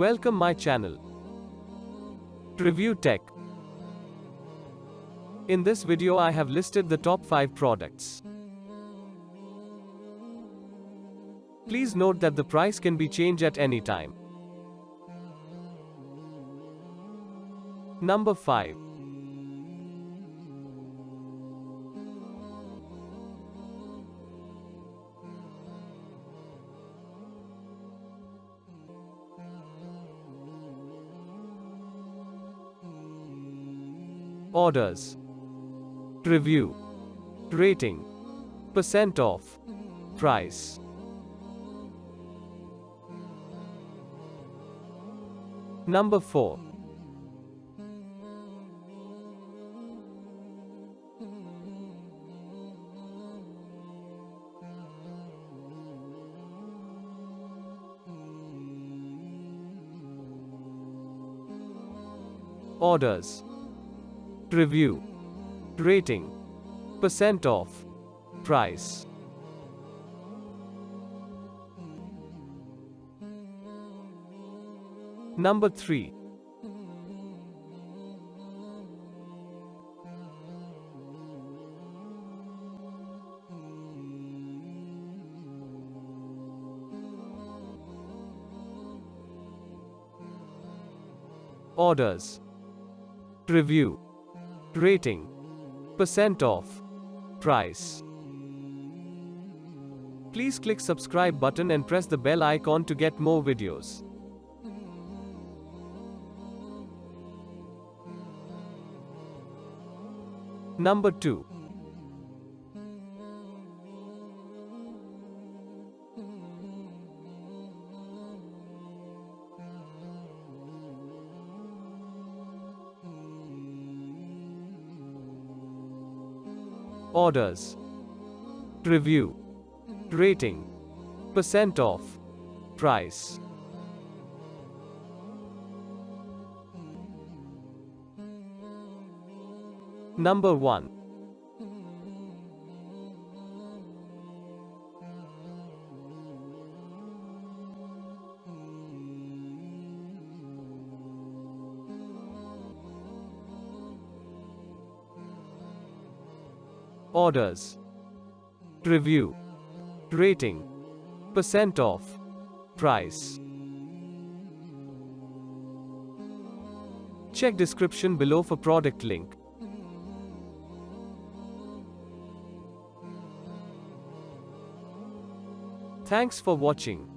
Welcome my channel. Review Tech. In this video I have listed the top 5 products. Please note that the price can be changed at any time. Number 5. Orders. Review. Rating. Percent off. Price. Number 4. Orders. Review. Rating. Percent off. Price. Number 3. Orders. Review. Rating. Percent off. Price. Please click subscribe button and press the bell icon to get more videos. Number 2. Orders. Review. Rating. Percent off. Price. Number 1. Orders. Review. Rating. Percent off. Price. Check description below for product link. Thanks for watching.